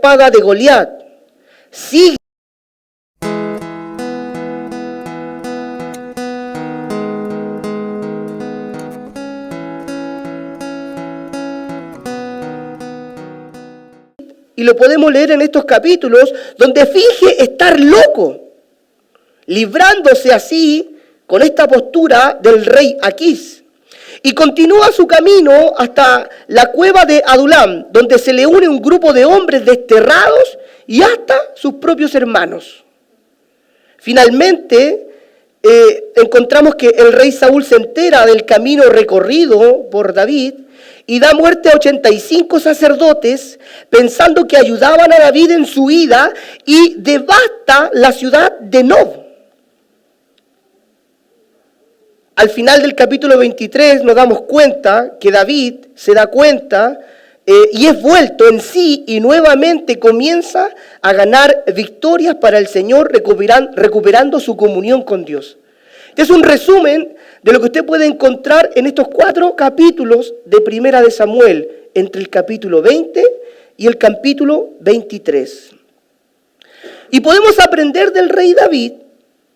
espada de Goliat. Sigue. Y lo podemos leer en estos capítulos, donde finge estar loco, librándose así con esta postura del rey Aquís. Y continúa su camino hasta la cueva de Adulam, donde se le une un grupo de hombres desterrados y hasta sus propios hermanos. Finalmente, encontramos que el rey Saúl se entera del camino recorrido por David y da muerte a 85 sacerdotes, pensando que ayudaban a David en su huida, y devasta la ciudad de Nob. Al final del capítulo 23 nos damos cuenta que David se da cuenta y es vuelto en sí y nuevamente comienza a ganar victorias para el Señor, recuperando su comunión con Dios. Este es un resumen de lo que usted puede encontrar en estos 4 capítulos de Primera de Samuel, entre el capítulo 20 y el capítulo 23. Y podemos aprender del rey David,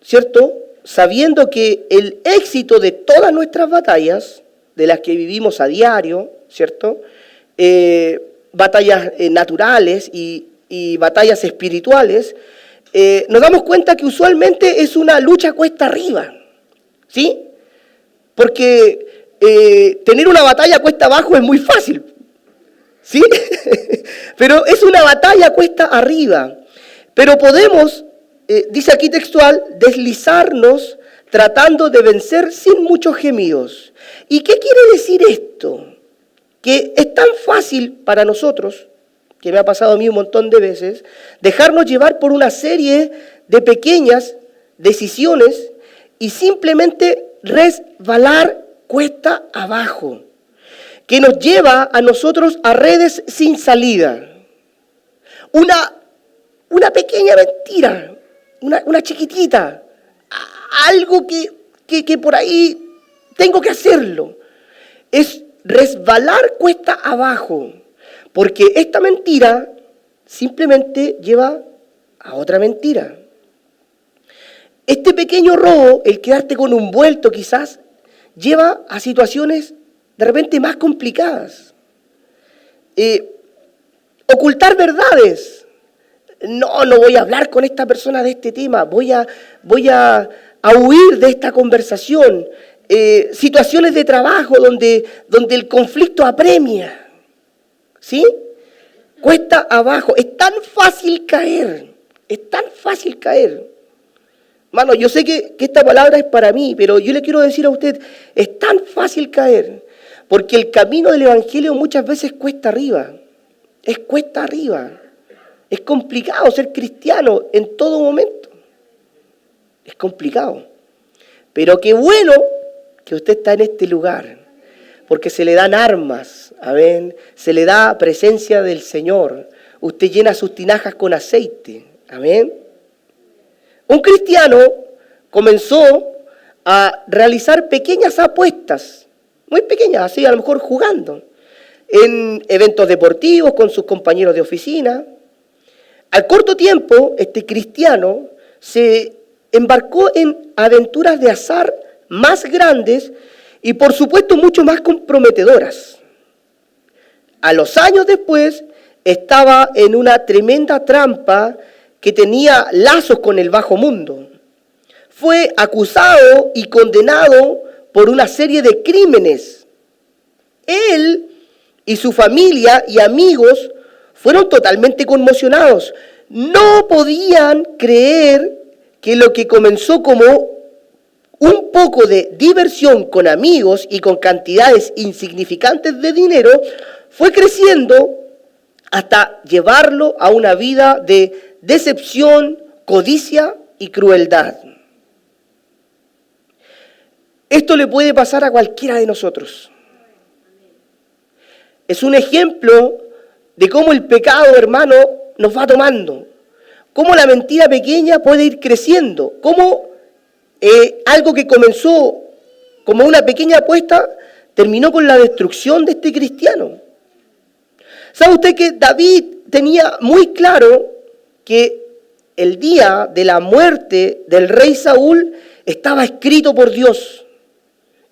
¿cierto?, sabiendo que el éxito de todas nuestras batallas, de las que vivimos a diario, ¿cierto?, batallas naturales y batallas espirituales, nos damos cuenta que usualmente es una lucha cuesta arriba, ¿sí? Porque tener una batalla cuesta abajo es muy fácil, ¿sí? Pero es una batalla cuesta arriba. Pero podemos, dice aquí textual, deslizarnos tratando de vencer sin muchos gemidos. ¿Y qué quiere decir esto? Que es tan fácil para nosotros, que me ha pasado a mí un montón de veces, dejarnos llevar por una serie de pequeñas decisiones y simplemente resbalar cuesta abajo, que nos lleva a nosotros a redes sin salida. Una pequeña mentira, una chiquitita, algo que por ahí tengo que hacerlo. Es resbalar cuesta abajo, porque esta mentira simplemente lleva a otra mentira. Este pequeño robo, el quedarte con un vuelto quizás, lleva a situaciones de repente más complicadas. Ocultar verdades. No voy a hablar con esta persona de este tema, voy a huir de esta conversación. Situaciones de trabajo donde el conflicto apremia, ¿sí? Cuesta abajo, es tan fácil caer. Hermano, yo sé que esta palabra es para mí, pero yo le quiero decir a usted, es tan fácil caer, porque el camino del Evangelio muchas veces cuesta arriba, es complicado ser cristiano en todo momento, es complicado, pero qué bueno que usted está en este lugar, porque se le dan armas, amén, se le da presencia del Señor, usted llena sus tinajas con aceite, amén. Un cristiano comenzó a realizar pequeñas apuestas, muy pequeñas, así a lo mejor jugando, en eventos deportivos con sus compañeros de oficina. Al corto tiempo, este cristiano se embarcó en aventuras de azar más grandes y por supuesto mucho más comprometedoras. A los años después estaba en una tremenda trampa que tenía lazos con el bajo mundo. Fue acusado y condenado por una serie de crímenes. Él y su familia y amigos fueron totalmente conmocionados. No podían creer que lo que comenzó como un poco de diversión con amigos y con cantidades insignificantes de dinero fue creciendo hasta llevarlo a una vida de decepción, codicia y crueldad. Esto le puede pasar a cualquiera de nosotros. Es un ejemplo de cómo el pecado, hermano, nos va tomando. Cómo la mentira pequeña puede ir creciendo. Cómo algo que comenzó como una pequeña apuesta terminó con la destrucción de este cristiano. ¿Sabe usted que David tenía muy claro que el día de la muerte del rey Saúl estaba escrito por Dios.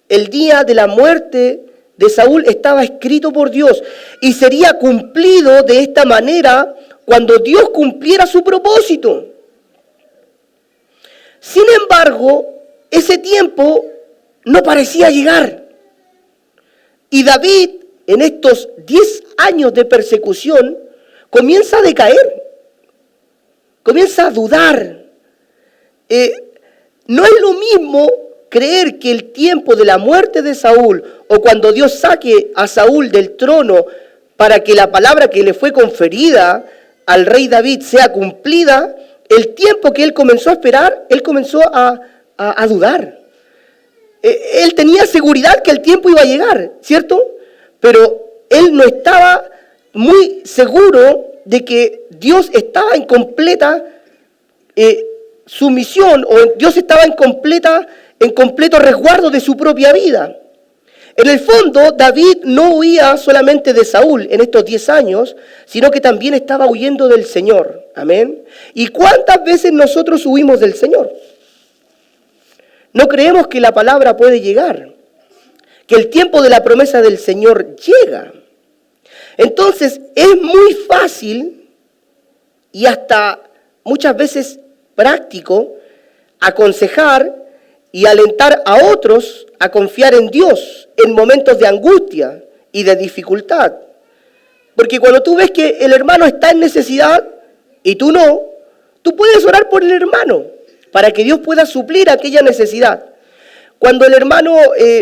El día de la muerte de Saúl estaba escrito por Dios y sería cumplido de esta manera cuando Dios cumpliera su propósito. Sin embargo, ese tiempo no parecía llegar. Y David, en estos 10 años de persecución, comienza a decaer, comienza a dudar. No es lo mismo creer que el tiempo de la muerte de Saúl o cuando Dios saque a Saúl del trono para que la palabra que le fue conferida al rey David sea cumplida, el tiempo que él comenzó a esperar, él comenzó a dudar. Él tenía seguridad que el tiempo iba a llegar, ¿cierto? Pero él no estaba muy seguro de que Dios estaba en completa sumisión o Dios estaba en completo resguardo de su propia vida. En el fondo, David no huía solamente de Saúl en estos 10 años, sino que también estaba huyendo del Señor. Amén. ¿Y cuántas veces nosotros huimos del Señor? No creemos que la palabra puede llegar, que el tiempo de la promesa del Señor llega. Entonces, es muy fácil y hasta muchas veces práctico aconsejar y alentar a otros a confiar en Dios en momentos de angustia y de dificultad. Porque cuando tú ves que el hermano está en necesidad y tú no, tú puedes orar por el hermano para que Dios pueda suplir aquella necesidad. Cuando el hermano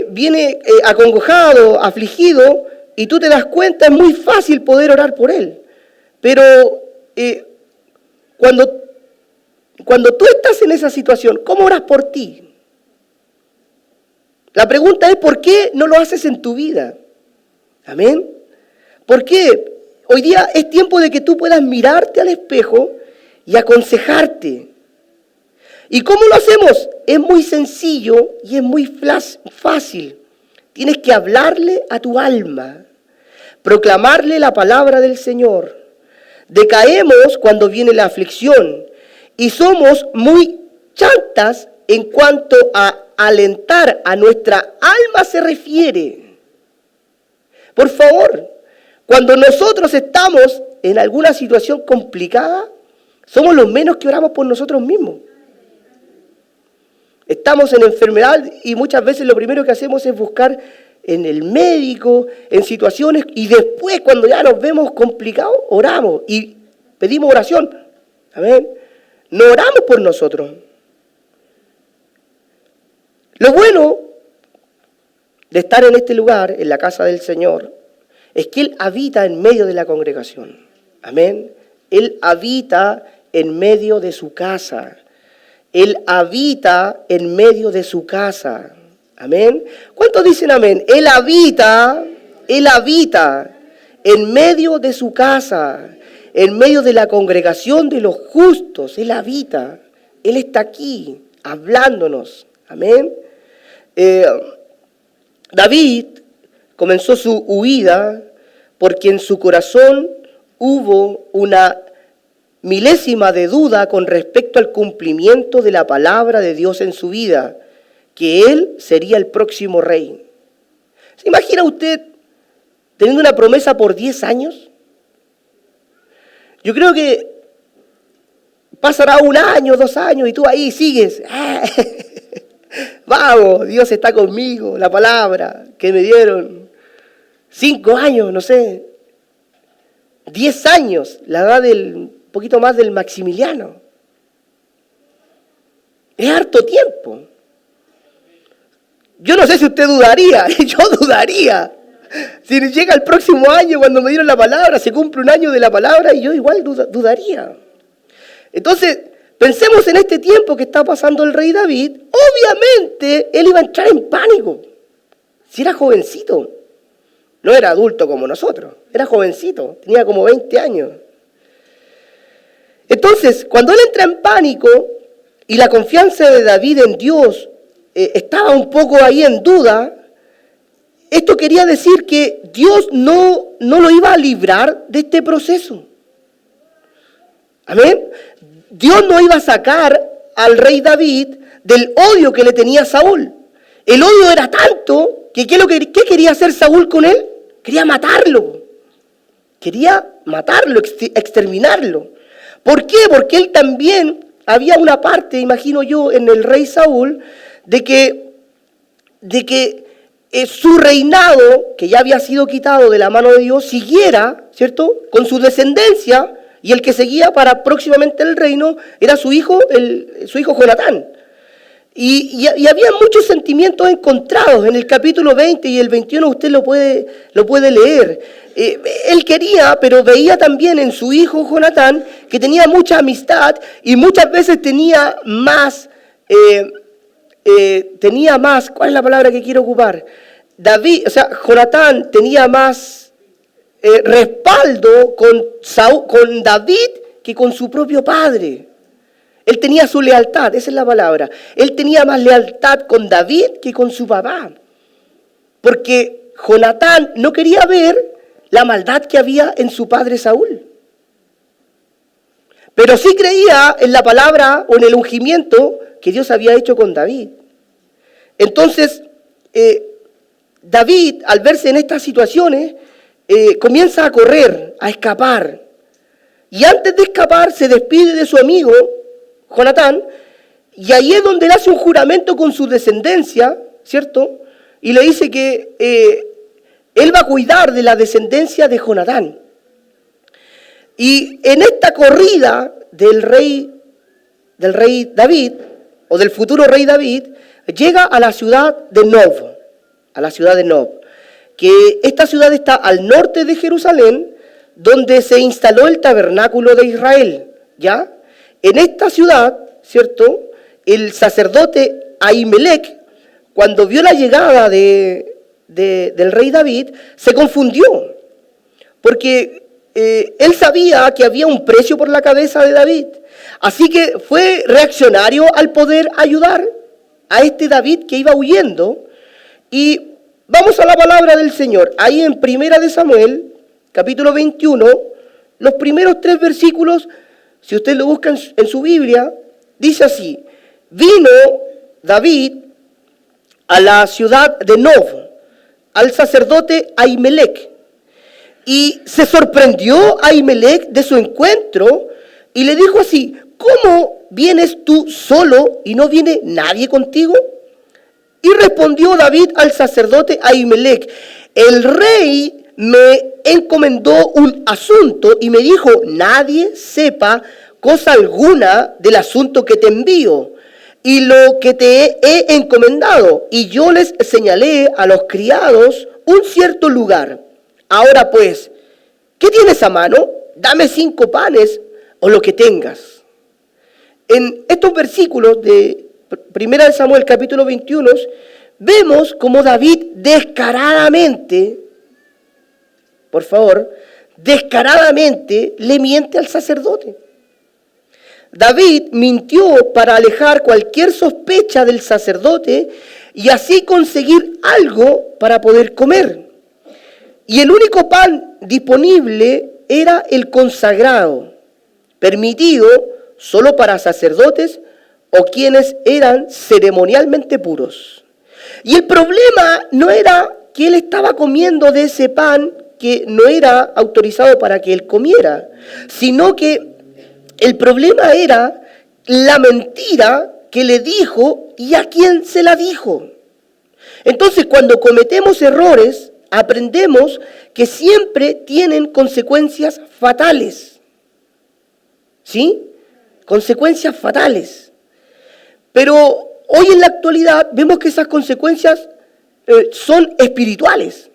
viene acongojado, afligido, y tú te das cuenta, es muy fácil poder orar por él. Pero cuando tú estás en esa situación, ¿cómo oras por ti? La pregunta es, ¿por qué no lo haces en tu vida? Amén. ¿Por qué? Hoy día es tiempo de que tú puedas mirarte al espejo y aconsejarte. ¿Y cómo lo hacemos? Es muy sencillo y es muy fácil. Tienes que hablarle a tu alma, proclamarle la palabra del Señor. Decaemos cuando viene la aflicción y somos muy chantas en cuanto a alentar a nuestra alma se refiere. Por favor, cuando nosotros estamos en alguna situación complicada, somos los menos que oramos por nosotros mismos. Estamos en enfermedad y muchas veces lo primero que hacemos es buscar en el médico, en situaciones, y después cuando ya nos vemos complicados, oramos y pedimos oración. Amén. No oramos por nosotros. Lo bueno de estar en este lugar, en la casa del Señor, es que Él habita en medio de la congregación. Amén. Él habita en medio de su casa. Él habita en medio de su casa. Amén. ¿Cuántos dicen amén? Él habita en medio de su casa, en medio de la congregación de los justos. Él habita. Él está aquí, hablándonos. Amén. David comenzó su huida porque en su corazón hubo una milésima de duda con respecto al cumplimiento de la palabra de Dios en su vida, que él sería el próximo rey. ¿Se imagina usted teniendo una promesa por 10 años? Yo creo que pasará 1 año, 2 años y tú ahí sigues. Vamos, Dios está conmigo, la palabra que me dieron. 5 años, no sé. 10 años, la edad del poquito más del Maximiliano. Es harto tiempo. Yo no sé si usted dudaría, yo dudaría. Si llega el próximo año cuando me dieron la palabra, se cumple 1 año de la palabra y yo igual dudaría. Entonces, pensemos en este tiempo que está pasando el rey David. Obviamente, él iba a entrar en pánico. Si era jovencito, no era adulto como nosotros, era jovencito, tenía como 20 años. Entonces, cuando él entra en pánico y la confianza de David en Dios estaba un poco ahí en duda, esto quería decir que Dios no lo iba a librar de este proceso. Amén. Dios no iba a sacar al rey David del odio que le tenía a Saúl. El odio era tanto que ¿qué quería hacer Saúl con él? Quería matarlo. Quería matarlo, exterminarlo. ¿Por qué? Porque él también, había una parte, imagino yo, en el rey Saúl, de que su reinado, que ya había sido quitado de la mano de Dios, siguiera, ¿cierto?, con su descendencia, y el que seguía para próximamente el reino era su hijo Jonatán. Y había muchos sentimientos encontrados. En el capítulo 20 y el 21 usted lo puede leer. Él quería, pero veía también en su hijo Jonatán que tenía mucha amistad y muchas veces tenía más, ¿cuál es la palabra que quiero ocupar? Jonatán tenía más respaldo con David que con su propio padre. Él tenía su lealtad, esa es la palabra. Él tenía más lealtad con David que con su papá. Porque Jonatán no quería ver la maldad que había en su padre Saúl. Pero sí creía en la palabra o en el ungimiento que Dios había hecho con David. Entonces, David, al verse en estas situaciones, comienza a correr, a escapar. Y antes de escapar, se despide de su amigo Jonatán, y ahí es donde él hace un juramento con su descendencia, ¿cierto? Y le dice que él va a cuidar de la descendencia de Jonatán. Y en esta corrida del rey David, o del futuro rey David, llega a la ciudad de Nob, que esta ciudad está al norte de Jerusalén, donde se instaló el tabernáculo de Israel, ¿ya? En esta ciudad, ¿cierto?, el sacerdote Ahimelech, cuando vio la llegada del rey David, se confundió, porque él sabía que había un precio por la cabeza de David, así que fue reaccionario al poder ayudar a este David que iba huyendo. Y vamos a la palabra del Señor, ahí en 1 Samuel, capítulo 21, los primeros 3 versículos. Si usted lo busca en su Biblia, dice así: vino David a la ciudad de Nob, al sacerdote Ahimelech, y se sorprendió Ahimelech de su encuentro, y le dijo así: ¿cómo vienes tú solo y no viene nadie contigo? Y respondió David al sacerdote Ahimelech: el rey me encomendó un asunto y me dijo: nadie sepa cosa alguna del asunto que te envío y lo que te he encomendado. Y yo les señalé a los criados un cierto lugar. Ahora pues, ¿qué tienes a mano? Dame 5 panes o lo que tengas. En estos versículos de 1 Samuel capítulo 21, vemos como David descaradamente, por favor, descaradamente le miente al sacerdote. David mintió para alejar cualquier sospecha del sacerdote y así conseguir algo para poder comer. Y el único pan disponible era el consagrado, permitido solo para sacerdotes o quienes eran ceremonialmente puros. Y el problema no era que él estaba comiendo de ese pan que no era autorizado para que él comiera, sino que el problema era la mentira que le dijo y a quién se la dijo. Entonces, cuando cometemos errores, aprendemos que siempre tienen consecuencias fatales. ¿Sí? Consecuencias fatales. Pero hoy en la actualidad vemos que esas consecuencias son espirituales.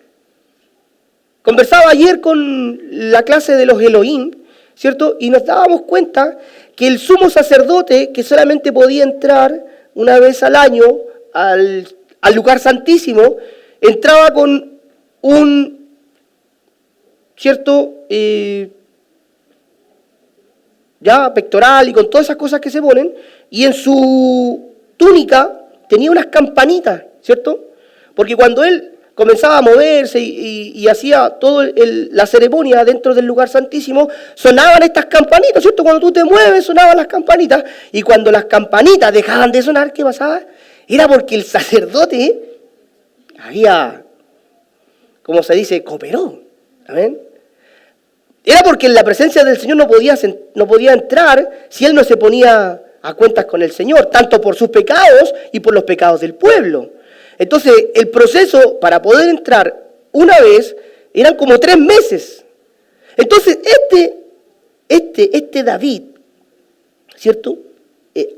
Conversaba ayer con la clase de los Elohim, ¿cierto? Y nos dábamos cuenta que el sumo sacerdote, que solamente podía entrar una vez al año al lugar santísimo, entraba con un cierto pectoral y con todas esas cosas que se ponen, y en su túnica tenía unas campanitas, ¿cierto? Porque cuando él comenzaba a moverse y hacía toda la ceremonia dentro del lugar santísimo, sonaban estas campanitas, ¿cierto? Cuando tú te mueves sonaban las campanitas, y cuando las campanitas dejaban de sonar, ¿qué pasaba? Era porque el sacerdote había, como se dice, cooperó. ¿Amén? Era porque en la presencia del Señor no podía entrar si él no se ponía a cuentas con el Señor, tanto por sus pecados y por los pecados del pueblo. Entonces, el proceso para poder entrar una vez eran como 3 meses. Entonces, este David, ¿cierto?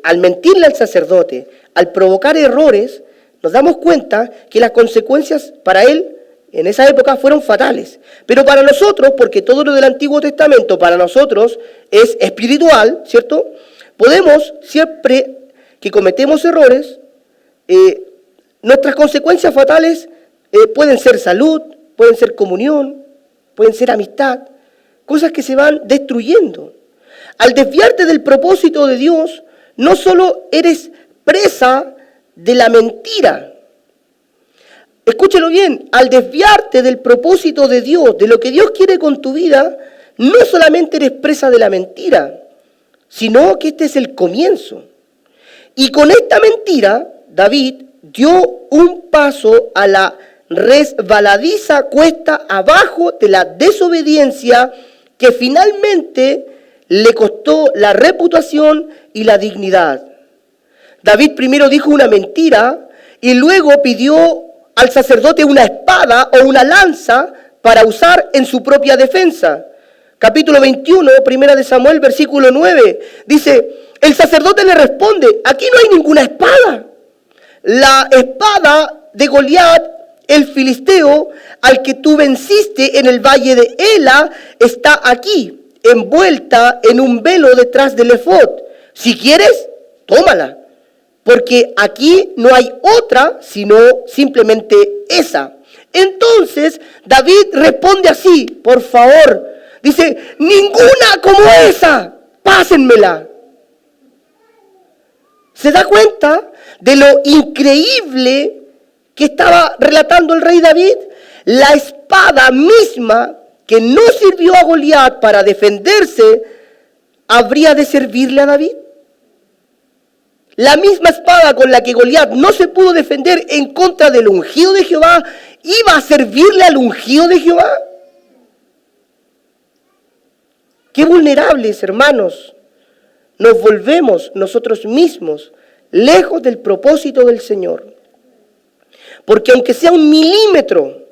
Al mentirle al sacerdote, al provocar errores, nos damos cuenta que las consecuencias para él en esa época fueron fatales. Pero para nosotros, porque todo lo del Antiguo Testamento para nosotros es espiritual, ¿cierto? Podemos, siempre que cometemos errores, nuestras consecuencias fatales pueden ser salud, pueden ser comunión, pueden ser amistad, cosas que se van destruyendo. Al desviarte del propósito de Dios, no solo eres presa de la mentira. Escúchelo bien, al desviarte del propósito de Dios, de lo que Dios quiere con tu vida, no solamente eres presa de la mentira, sino que este es el comienzo. Y con esta mentira, David dio un paso a la resbaladiza cuesta abajo de la desobediencia que finalmente le costó la reputación y la dignidad. David primero dijo una mentira y luego pidió al sacerdote una espada o una lanza para usar en su propia defensa. Capítulo 21, 1 de Samuel, versículo 9, dice, el sacerdote le responde, aquí no hay ninguna espada. La espada de Goliat, el filisteo, al que tú venciste en el valle de Ela, está aquí, envuelta en un velo detrás del efod. Si quieres, tómala, porque aquí no hay otra, sino simplemente esa. Entonces, David responde así, por favor, dice, ninguna como esa, pásenmela. ¿Se da cuenta de lo increíble que estaba relatando el rey David? La espada misma que no sirvió a Goliat para defenderse, ¿habría de servirle a David? La misma espada con la que Goliat no se pudo defender en contra del ungido de Jehová, ¿iba a servirle al ungido de Jehová? Qué vulnerables, hermanos, nos volvemos nosotros mismos lejos del propósito del Señor. Porque aunque sea 1 milímetro,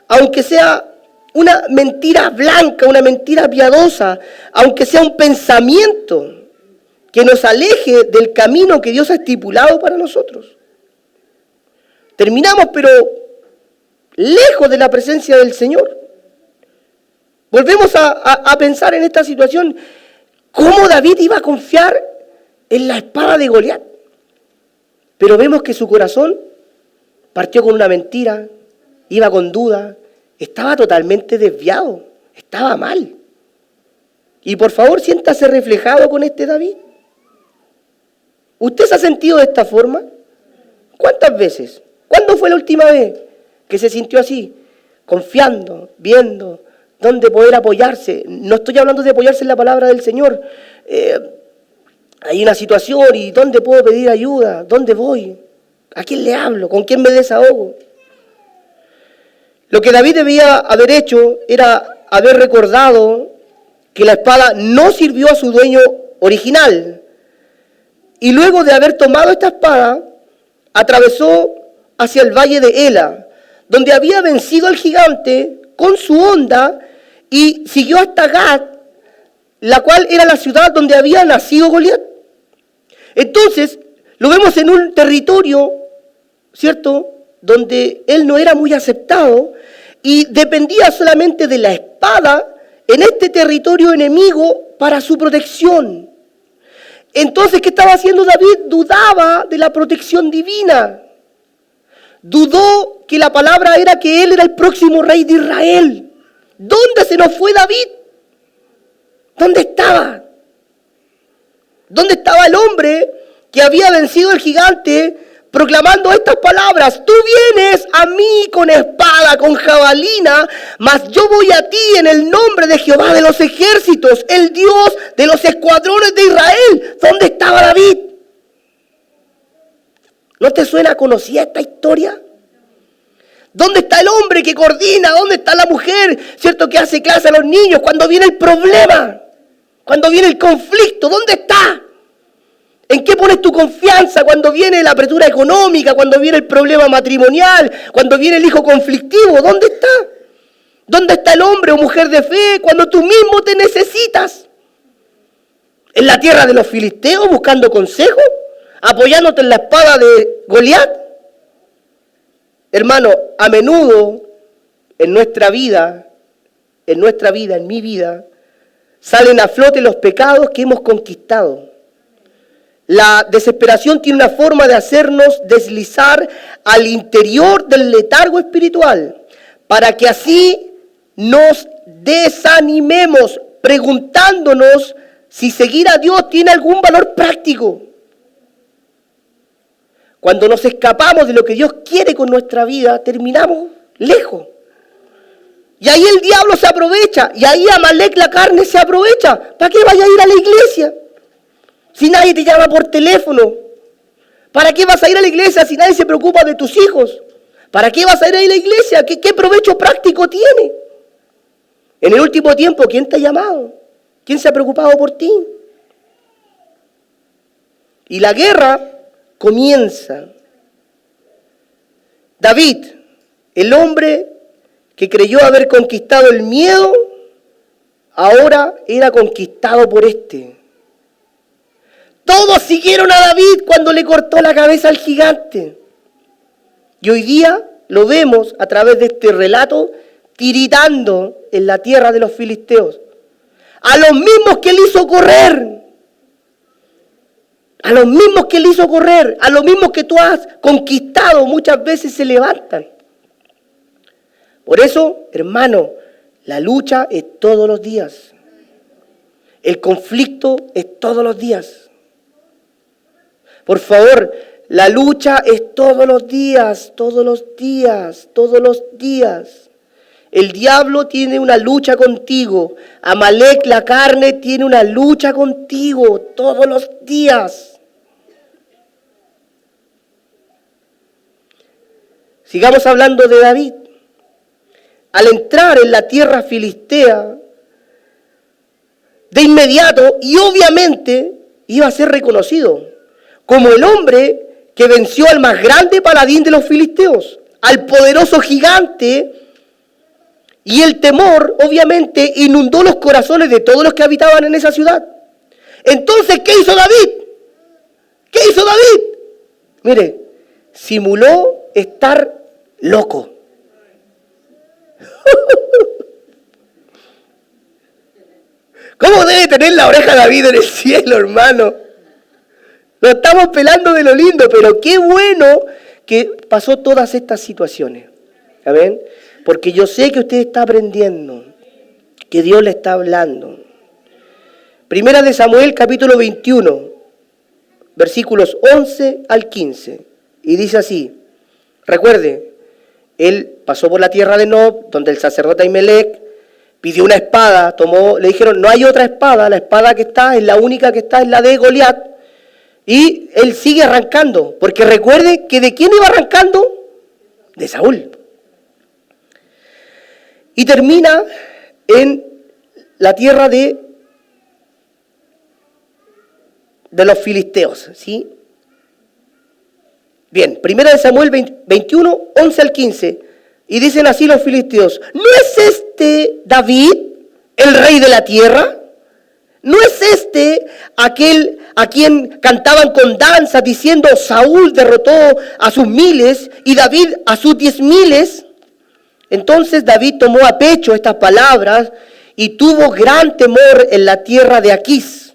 aunque sea una mentira blanca, una mentira piadosa, aunque sea un pensamiento que nos aleje del camino que Dios ha estipulado para nosotros, terminamos pero lejos de la presencia del Señor. Volvemos a pensar en esta situación, ¿cómo David iba a confiar en la espada de Goliat? Pero vemos que su corazón partió con una mentira, iba con duda, estaba totalmente desviado, estaba mal. Y por favor, siéntase reflejado con este David. ¿Usted se ha sentido de esta forma? ¿Cuántas veces? ¿Cuándo fue la última vez que se sintió así? Confiando, viendo dónde poder apoyarse. No estoy hablando de apoyarse en la palabra del Señor. Hay una situación y ¿dónde puedo pedir ayuda? ¿Dónde voy? ¿A quién le hablo? ¿Con quién me desahogo? Lo que David debía haber hecho era haber recordado que la espada no sirvió a su dueño original. Y luego de haber tomado esta espada, atravesó hacia el valle de Ela, donde había vencido al gigante con su honda y siguió hasta Gat, la cual era la ciudad donde había nacido Goliat. Entonces, lo vemos en un territorio, ¿cierto?, donde él no era muy aceptado y dependía solamente de la espada en este territorio enemigo para su protección. Entonces, ¿qué estaba haciendo David? Dudaba de la protección divina. Dudó que la palabra era que él era el próximo rey de Israel. ¿Dónde se nos fue David? ¿Dónde estaba? ¿Dónde estaba el hombre que había vencido al gigante proclamando estas palabras: tú vienes a mí con espada, con jabalina, mas yo voy a ti en el nombre de Jehová de los ejércitos, el Dios de los escuadrones de Israel. ¿Dónde estaba David? ¿No te suena conocida esta historia? ¿Dónde está el hombre que coordina? ¿Dónde está la mujer, cierto, que hace clase a los niños cuando viene el problema? Cuando viene el conflicto, ¿dónde está? ¿En qué pones tu confianza cuando viene la apertura económica, cuando viene el problema matrimonial, cuando viene el hijo conflictivo? ¿Dónde está? ¿Dónde está el hombre o mujer de fe cuando tú mismo te necesitas? ¿En la tierra de los filisteos buscando consejo? ¿Apoyándote en la espada de Goliat? Hermano, a menudo en nuestra vida, en mi vida, salen a flote los pecados que hemos conquistado. La desesperación tiene una forma de hacernos deslizar al interior del letargo espiritual, para que así nos desanimemos preguntándonos si seguir a Dios tiene algún valor práctico. Cuando nos escapamos de lo que Dios quiere con nuestra vida, terminamos lejos. Y ahí el diablo se aprovecha, y ahí Amalek, la carne, se aprovecha. ¿Para qué vayas a ir a la iglesia si nadie te llama por teléfono? ¿Para qué vas a ir a la iglesia si nadie se preocupa de tus hijos? ¿Para qué vas a ir a la iglesia? ¿Qué provecho práctico tiene? En el último tiempo, ¿quién te ha llamado? ¿Quién se ha preocupado por ti? Y la guerra comienza. David, el hombre que creyó haber conquistado el miedo, ahora era conquistado por este. Todos siguieron a David cuando le cortó la cabeza al gigante. Y hoy día lo vemos a través de este relato tiritando en la tierra de los filisteos. A los mismos que él hizo correr. A los mismos que él hizo correr. A los mismos que tú has conquistado muchas veces se levantan. Por eso, hermano, la lucha es todos los días. El conflicto es todos los días. Por favor, la lucha es todos los días, todos los días, todos los días. El diablo tiene una lucha contigo. Amalek, la carne, tiene una lucha contigo todos los días. Sigamos hablando de David. Al entrar en la tierra filistea, de inmediato y obviamente iba a ser reconocido como el hombre que venció al más grande paladín de los filisteos, al poderoso gigante, y el temor obviamente inundó los corazones de todos los que habitaban en esa ciudad. Entonces, ¿qué hizo David? ¿Qué hizo David? Mire, simuló estar loco. ¿Cómo debe tener la oreja David en el cielo, hermano? Lo estamos pelando de lo lindo, pero qué bueno que pasó todas estas situaciones. ¿Amén? Porque yo sé que usted está aprendiendo, que Dios le está hablando. Primera de Samuel, capítulo 21, versículos 11 al 15. Y dice así, recuerde, él pasó por la tierra de Nob, donde el sacerdote Ahimelech pidió una espada, le dijeron, no hay otra espada, la espada que está, es la única que está, es la de Goliat. Y él sigue arrancando, porque recuerde que ¿de quién iba arrancando? De Saúl. Y termina en la tierra de los filisteos, ¿sí? Bien, primera de Samuel 21, 11 al 15. Y dicen así los filisteos, ¿no es este David el rey de la tierra? ¿No es este aquel a quien cantaban con danza diciendo Saúl derrotó a sus miles y David a sus 10,000? Entonces David tomó a pecho estas palabras y tuvo gran temor en la tierra de Aquís,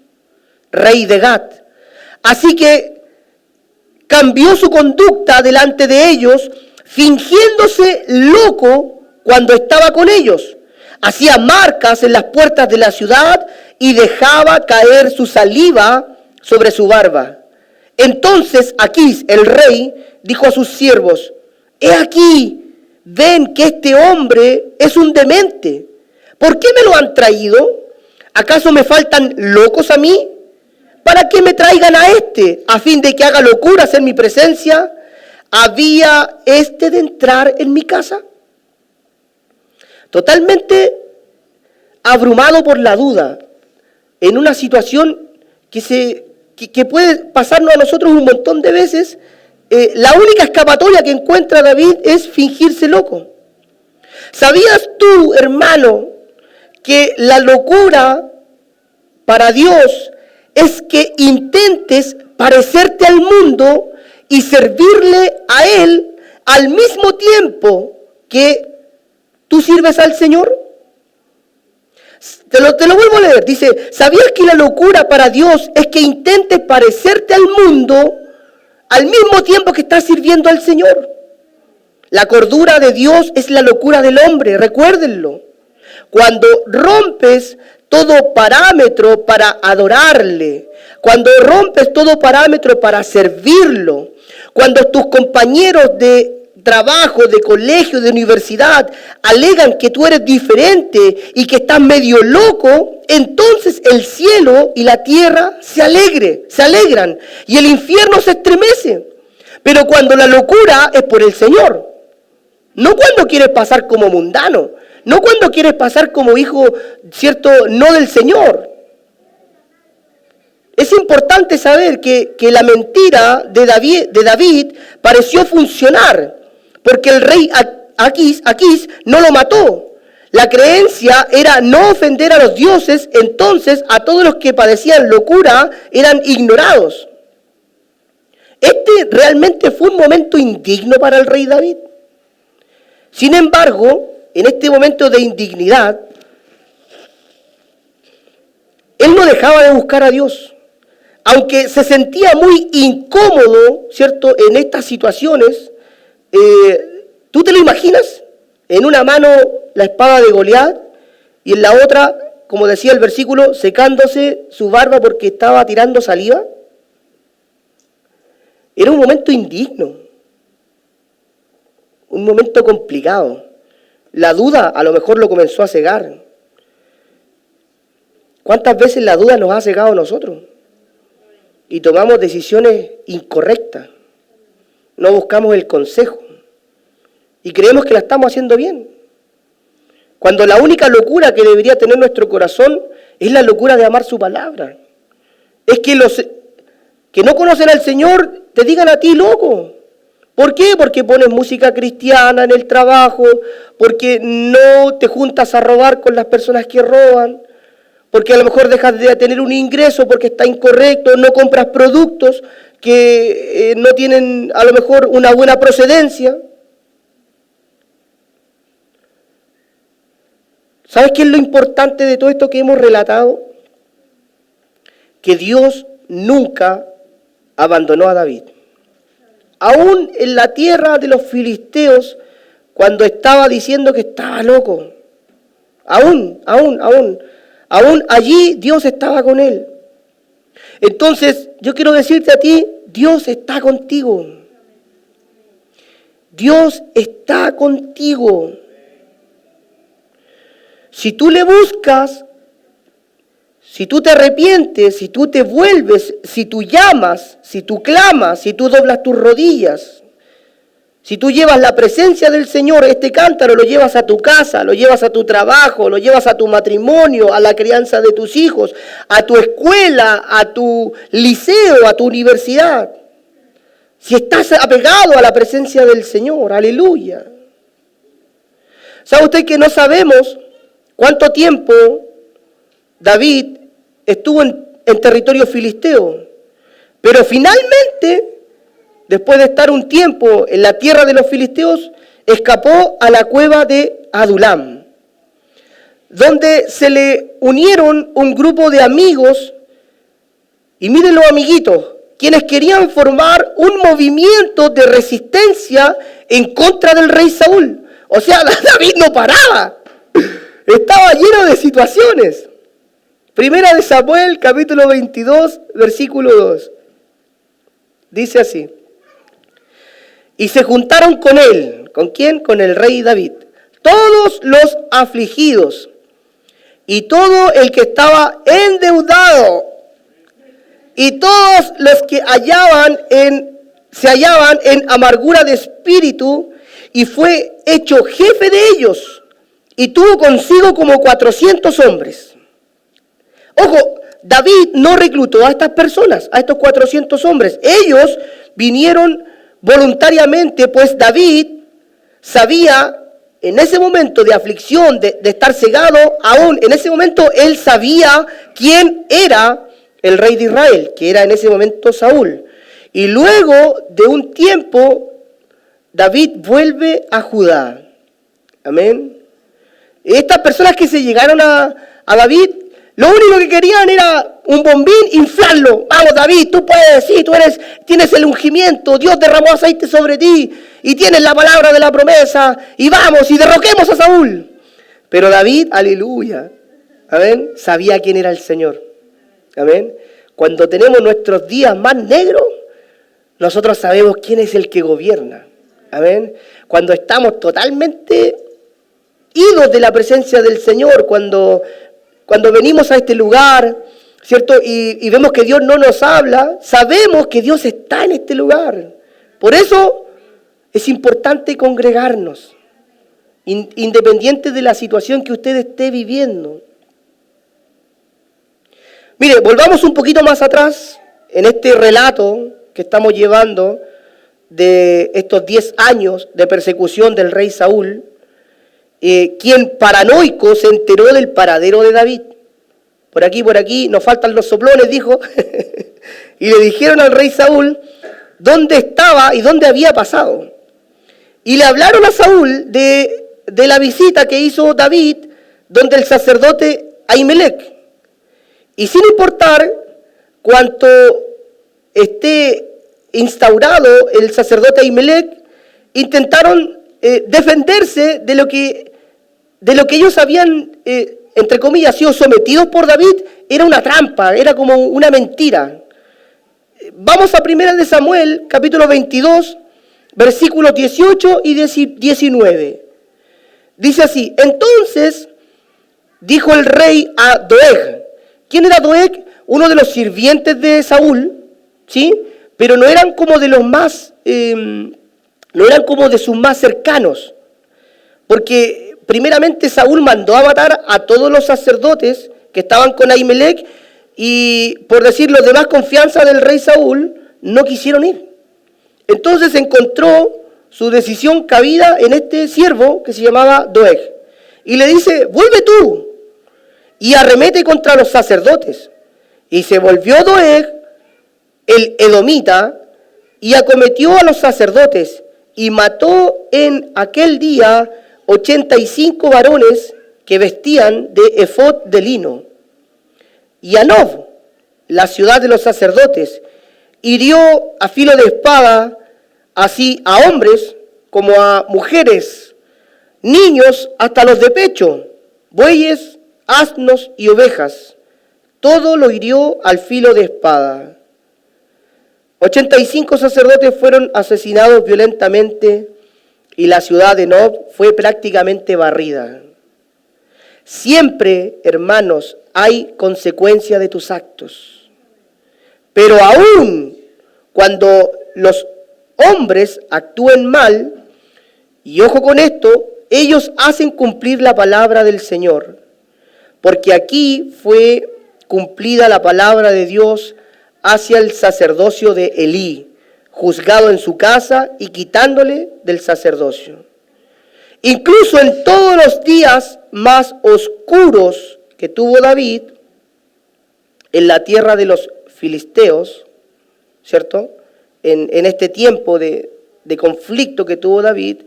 rey de Gat. Así que cambió su conducta delante de ellos, fingiéndose loco cuando estaba con ellos. Hacía marcas en las puertas de la ciudad y dejaba caer su saliva sobre su barba. Entonces Aquís, el rey, dijo a sus siervos: he aquí, ven que este hombre es un demente. ¿Por qué me lo han traído? ¿Acaso me faltan locos a mí? ¿Para qué me traigan a este? ¿A fin de que haga locuras en mi presencia? ¿Había este de entrar en mi casa? Totalmente abrumado por la duda, en una situación que puede pasarnos a nosotros un montón de veces, la única escapatoria que encuentra David es fingirse loco. ¿Sabías tú, hermano, que la locura para Dios es que intentes parecerte al mundo y servirle a Él al mismo tiempo que tú sirves al Señor? Te lo vuelvo a leer. Dice: ¿sabías que la locura para Dios es que intentes parecerte al mundo al mismo tiempo que estás sirviendo al Señor? La cordura de Dios es la locura del hombre, recuérdenlo. Cuando rompes todo parámetro para adorarle, cuando rompes todo parámetro para servirlo, cuando tus compañeros de trabajo, de colegio, de universidad alegan que tú eres diferente y que estás medio loco, entonces el cielo y la tierra se alegran y el infierno se estremece. Pero cuando la locura es por el Señor, no cuando quieres pasar como mundano, no cuando quieres pasar como hijo, ¿cierto?, no del Señor. Es importante saber que la mentira de David pareció funcionar, porque el rey Aquís no lo mató. La creencia era no ofender a los dioses, entonces a todos los que padecían locura eran ignorados. Este realmente fue un momento indigno para el rey David. Sin embargo, en este momento de indignidad, él no dejaba de buscar a Dios. Aunque se sentía muy incómodo, ¿cierto?, en estas situaciones, ¿tú te lo imaginas? En una mano la espada de Goliat y en la otra, como decía el versículo, secándose su barba porque estaba tirando saliva. Era un momento indigno, un momento complicado. La duda a lo mejor lo comenzó a cegar. ¿Cuántas veces la duda nos ha cegado a nosotros? Y tomamos decisiones incorrectas. No buscamos el consejo. Y creemos que la estamos haciendo bien. Cuando la única locura que debería tener nuestro corazón es la locura de amar su palabra. Es que los que no conocen al Señor te digan a ti loco. ¿Por qué? Porque pones música cristiana en el trabajo, porque no te juntas a robar con las personas que roban, porque a lo mejor dejas de tener un ingreso porque está incorrecto, no compras productos que no tienen a lo mejor una buena procedencia. ¿Sabes qué es lo importante de todo esto que hemos relatado? Que Dios nunca abandonó a David. Aún en la tierra de los filisteos, cuando estaba diciendo que estaba loco, aún allí Dios estaba con él. Entonces, yo quiero decirte a ti, Dios está contigo. Dios está contigo. Si tú le buscas, si tú te arrepientes, si tú te vuelves, si tú llamas, si tú clamas, si tú doblas tus rodillas, si tú llevas la presencia del Señor, este cántaro lo llevas a tu casa, lo llevas a tu trabajo, lo llevas a tu matrimonio, a la crianza de tus hijos, a tu escuela, a tu liceo, a tu universidad. Si estás apegado a la presencia del Señor, aleluya. ¿Sabe usted que no sabemos cuánto tiempo David estuvo en territorio filisteo? Pero finalmente, después de estar un tiempo en la tierra de los filisteos, escapó a la cueva de Adulam, donde se le unieron un grupo de amigos, y miren los amiguitos, quienes querían formar un movimiento de resistencia en contra del rey Saúl. O sea, David no paraba, estaba lleno de situaciones. Primera de Samuel, capítulo 22, versículo 2. Dice así: y se juntaron con él. ¿Con quién? Con el rey David. Todos los afligidos y todo el que estaba endeudado y todos los que se hallaban en amargura de espíritu, y fue hecho jefe de ellos, y tuvo consigo como 400 hombres. Ojo, David no reclutó a estas personas, a estos 400 hombres. Ellos vinieron voluntariamente, pues David sabía en ese momento de aflicción, de estar cegado, aún en ese momento él sabía quién era el rey de Israel, que era en ese momento Saúl. Y luego de un tiempo, David vuelve a Judá. Amén. Estas personas que se llegaron a David, lo único que querían era un bombín, inflarlo. Vamos, David, tú puedes, sí, tienes el ungimiento, Dios derramó aceite sobre ti y tienes la palabra de la promesa, y vamos y derroquemos a Saúl. Pero David, aleluya, amén, sabía quién era el Señor. Amén. Cuando tenemos nuestros días más negros, nosotros sabemos quién es el que gobierna. Amén. Cuando estamos totalmente idos de la presencia del Señor, cuando venimos a este lugar, ¿cierto? Y vemos que Dios no nos habla, sabemos que Dios está en este lugar. Por eso es importante congregarnos, independiente de la situación que usted esté viviendo. Mire, volvamos un poquito más atrás en este relato que estamos llevando de estos 10 años de persecución del rey Saúl, quien paranoico se enteró del paradero de David. Por aquí, nos faltan los soplones, dijo, y le dijeron al rey Saúl dónde estaba y dónde había pasado. Y le hablaron a Saúl de la visita que hizo David, donde el sacerdote Ahimelech. Y sin importar cuánto esté instaurado el sacerdote Ahimelech, intentaron defenderse de lo que ellos habían, entre comillas, sido sometidos por David. Era una trampa, era como una mentira. Vamos a 1 de Samuel, capítulo 22, versículos 18 y 19. Dice así: entonces dijo el rey a Doeg. ¿Quién era Doeg? Uno de los sirvientes de Saúl, ¿sí? Pero no eran como de los más, no eran como de sus más cercanos. Porque primeramente Saúl mandó a matar a todos los sacerdotes que estaban con Ahimelech, y por decir los de más confianza del rey Saúl, no quisieron ir. Entonces encontró su decisión cabida en este siervo que se llamaba Doeg. Y le dice: vuelve tú y arremete contra los sacerdotes. Y se volvió Doeg, el edomita, y acometió a los sacerdotes, y mató en aquel día 85 varones que vestían de efod de lino. Y a Nob, la ciudad de los sacerdotes, hirió a filo de espada, así a hombres como a mujeres, niños hasta los de pecho, bueyes, asnos y ovejas. Todo lo hirió al filo de espada. 85 sacerdotes fueron asesinados violentamente, y la ciudad de Nob fue prácticamente barrida. Siempre, hermanos, hay consecuencia de tus actos. Pero aún cuando los hombres actúen mal, y ojo con esto, ellos hacen cumplir la palabra del Señor. Porque aquí fue cumplida la palabra de Dios hacia el sacerdocio de Elí, juzgado en su casa y quitándole del sacerdocio. Incluso en todos los días más oscuros que tuvo David en la tierra de los filisteos, ¿cierto? En este tiempo de conflicto que tuvo David,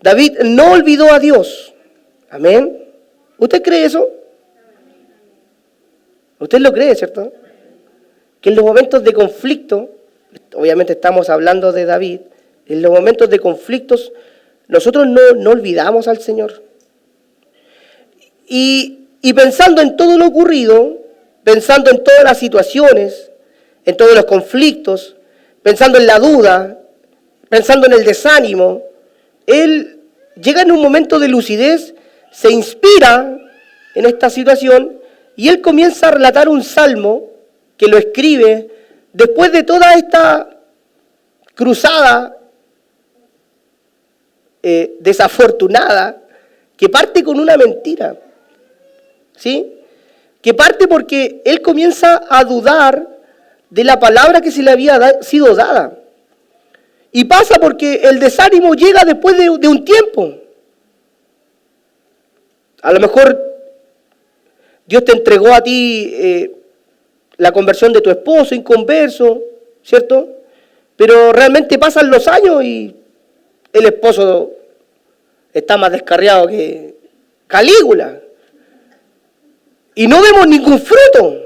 David no olvidó a Dios. Amén. ¿Usted cree eso? ¿Usted lo cree, cierto? Que en los momentos de conflicto, obviamente estamos hablando de David, en los momentos de conflictos nosotros no olvidamos al Señor. Y pensando en todo lo ocurrido, pensando en todas las situaciones, en todos los conflictos, pensando en la duda, pensando en el desánimo, él llega en un momento de lucidez, se inspira en esta situación y él comienza a relatar un salmo que lo escribe después de toda esta cruzada desafortunada, que parte con una mentira, ¿sí? Que parte porque él comienza a dudar de la palabra que se le había sido dada. Y pasa porque el desánimo llega después de un tiempo. A lo mejor Dios te entregó a ti la conversión de tu esposo inconverso, ¿cierto? Pero realmente pasan los años y el esposo está más descarriado que Calígula. Y no vemos ningún fruto.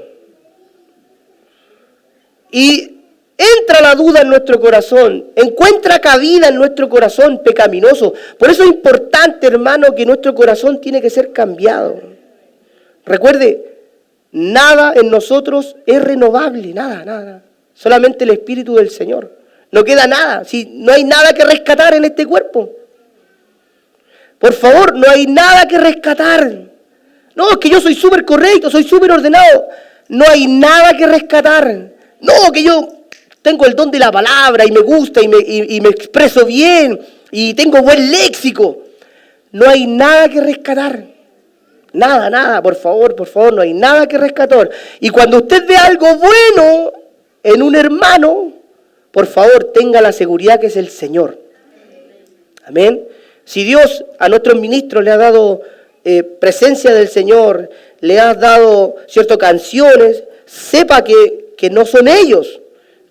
Y entra la duda en nuestro corazón, encuentra cabida en nuestro corazón pecaminoso. Por eso es importante, hermano, que nuestro corazón tiene que ser cambiado. Recuerde, nada en nosotros es renovable, nada. Solamente el Espíritu del Señor. No queda nada, si no hay nada que rescatar en este cuerpo. Por favor, no hay nada que rescatar. No, es que yo soy súper correcto, soy súper ordenado. No hay nada que rescatar. No, que yo tengo el don de la palabra y me gusta y me expreso bien y tengo buen léxico. No hay nada que rescatar. Nada, por favor, no hay nada que rescatar. Y cuando usted ve algo bueno en un hermano, por favor, tenga la seguridad que es el Señor. Amén. Si Dios a nuestros ministros le ha dado presencia del Señor, le ha dado ciertas canciones, sepa que no son ellos,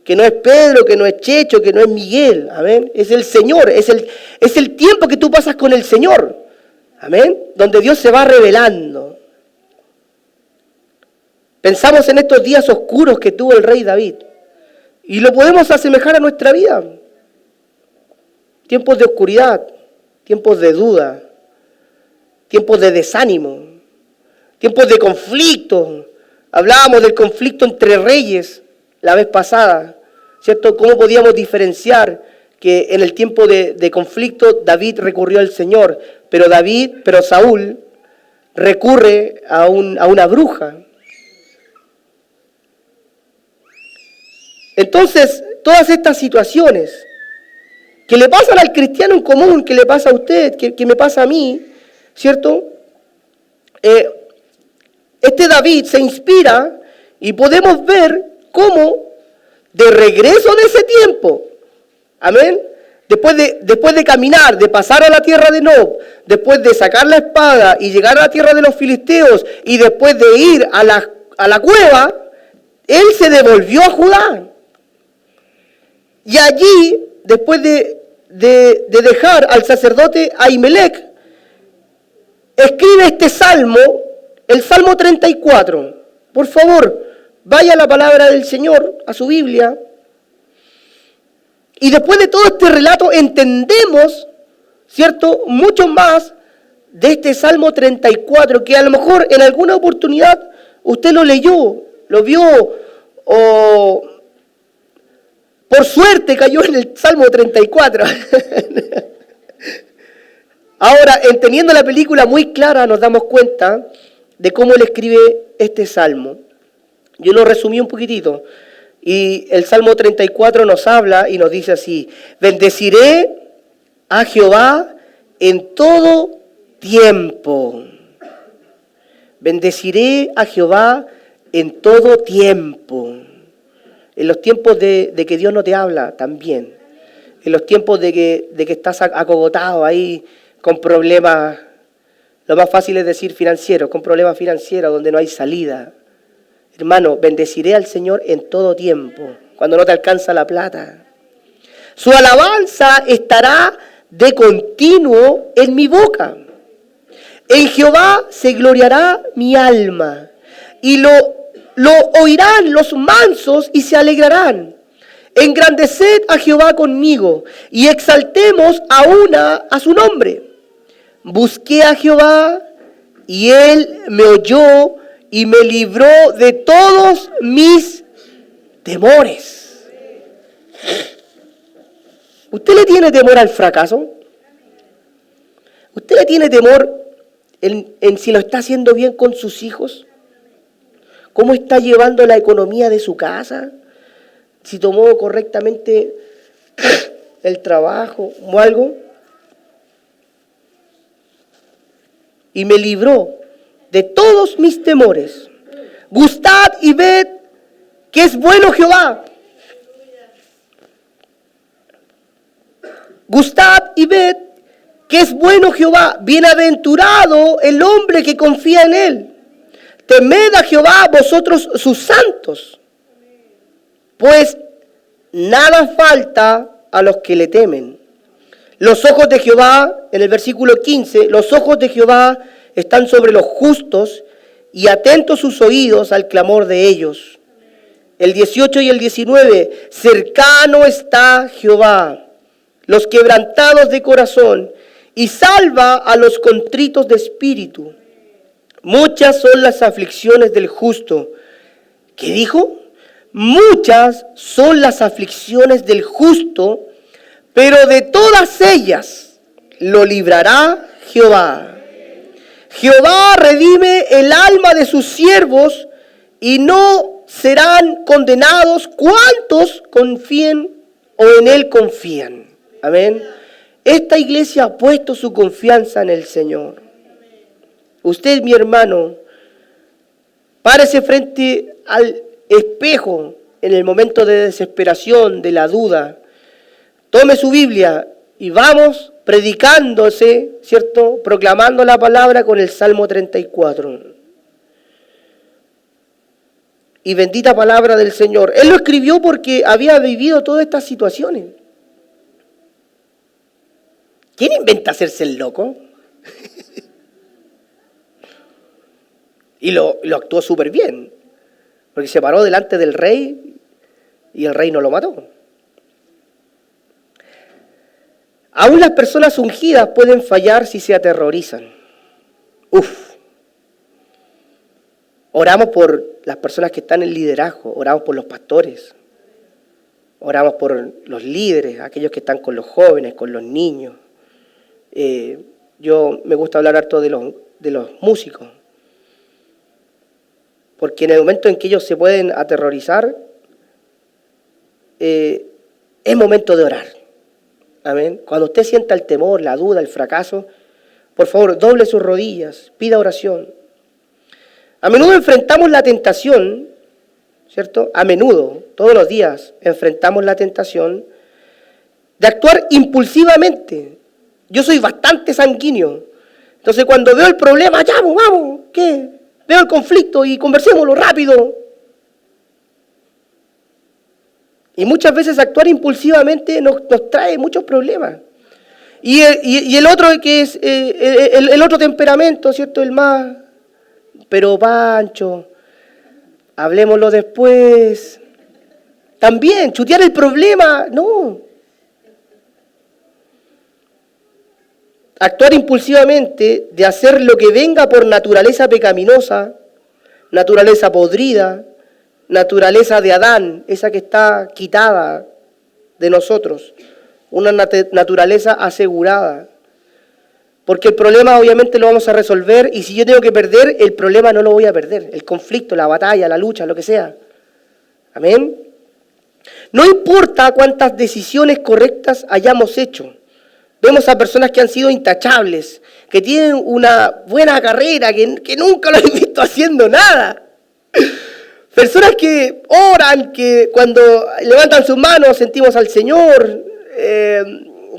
que no es Pedro, que no es Checho, que no es Miguel, amén. Es el Señor, es el tiempo que tú pasas con el Señor, amén, donde Dios se va revelando. Pensamos en estos días oscuros que tuvo el rey David y lo podemos asemejar a nuestra vida. Tiempos de oscuridad, tiempos de duda, tiempos de desánimo, tiempos de conflicto. Hablábamos del conflicto entre reyes la vez pasada, ¿cierto? ¿Cómo podíamos diferenciar que en el tiempo de conflicto David recurrió al Señor, pero Saúl recurre a una bruja? Entonces, todas estas situaciones que le pasan al cristiano en común, que le pasa a usted, que me pasa a mí, ¿cierto? Este David se inspira y podemos ver cómo de regreso de ese tiempo, amén, después de caminar, de pasar a la tierra de Nob, después de sacar la espada y llegar a la tierra de los filisteos y después de ir a la cueva, él se devolvió a Judá. Y allí, después de dejar al sacerdote Ahimelech, escribe este salmo, el Salmo 34. Por favor, vaya a la palabra del Señor, a su Biblia. Y después de todo este relato entendemos, ¿cierto?, mucho más de este Salmo 34, que a lo mejor en alguna oportunidad usted lo leyó, lo vio, o por suerte cayó en el Salmo 34. Ahora, entendiendo la película muy clara, nos damos cuenta de cómo él escribe este salmo. Yo lo resumí un poquitito. Y el Salmo 34 nos habla y nos dice así: bendeciré a Jehová en todo tiempo. Bendeciré a Jehová en todo tiempo. En los tiempos de que Dios no te habla también. En los tiempos de que estás acogotado ahí con problemas, lo más fácil es decir financieros, con problemas financieros donde no hay salida. Hermano, bendeciré al Señor en todo tiempo, cuando no te alcanza la plata. Su alabanza estará de continuo en mi boca. En Jehová se gloriará mi alma, y lo oirán los mansos y se alegrarán. Engrandeced a Jehová conmigo, y exaltemos a su nombre. Busqué a Jehová, y él me oyó, y me libró de todos mis temores. ¿Usted le tiene temor al fracaso? ¿Usted le tiene temor en si lo está haciendo bien con sus hijos? ¿Cómo está llevando la economía de su casa? Si tomó correctamente el trabajo o algo. Y me libró de todos mis temores. Gustad y ved que es bueno Jehová. Gustad y ved que es bueno Jehová. Bienaventurado el hombre que confía en él. Temed a Jehová vosotros sus santos, pues nada falta a los que le temen. Los ojos de Jehová, en el versículo 15, los ojos de Jehová están sobre los justos y atentos sus oídos al clamor de ellos. El 18 y el 19, cercano está Jehová, los quebrantados de corazón, y salva a los contritos de espíritu. Muchas son las aflicciones del justo. ¿Qué dijo? Muchas son las aflicciones del justo, pero de todas ellas lo librará Jehová. Jehová redime el alma de sus siervos y no serán condenados cuantos confíen o en él confían. Amén. Esta iglesia ha puesto su confianza en el Señor. Usted, mi hermano, párese frente al espejo en el momento de desesperación, de la duda. Tome su Biblia y vamos predicándose, ¿cierto? Proclamando la palabra con el Salmo 34. Y bendita palabra del Señor. Él lo escribió porque había vivido todas estas situaciones. ¿Quién inventa hacerse el loco? Y lo actuó súper bien, porque se paró delante del rey y el rey no lo mató. Aún las personas ungidas pueden fallar si se aterrorizan. Oramos por las personas que están en liderazgo, oramos por los pastores, oramos por los líderes, aquellos que están con los jóvenes, con los niños. Yo me gusta hablar harto de los músicos. Porque en el momento en que ellos se pueden aterrorizar, es momento de orar. Amén. Cuando usted sienta el temor, la duda, el fracaso, por favor, doble sus rodillas, pida oración. A menudo enfrentamos la tentación, ¿cierto? A menudo, todos los días, enfrentamos la tentación de actuar impulsivamente. Yo soy bastante sanguíneo. Entonces, cuando veo el problema, llamo, vamos, ¿qué? Veo el conflicto y conversémoslo rápido. Y muchas veces actuar impulsivamente nos trae muchos problemas. Y el otro que es el otro temperamento, ¿cierto? El más, pero Pancho, hablémoslo después. También, chutear el problema, no. Actuar impulsivamente, de hacer lo que venga por naturaleza pecaminosa, naturaleza podrida, naturaleza de Adán, esa que está quitada de nosotros, una naturaleza asegurada. Porque el problema obviamente lo vamos a resolver y si yo tengo que perder, el problema no lo voy a perder, el conflicto, la batalla, la lucha, lo que sea. Amén. No importa cuántas decisiones correctas hayamos hecho. Vemos a personas que han sido intachables, que tienen una buena carrera, que nunca lo he visto haciendo nada. Personas que oran, que cuando levantan sus manos sentimos al Señor.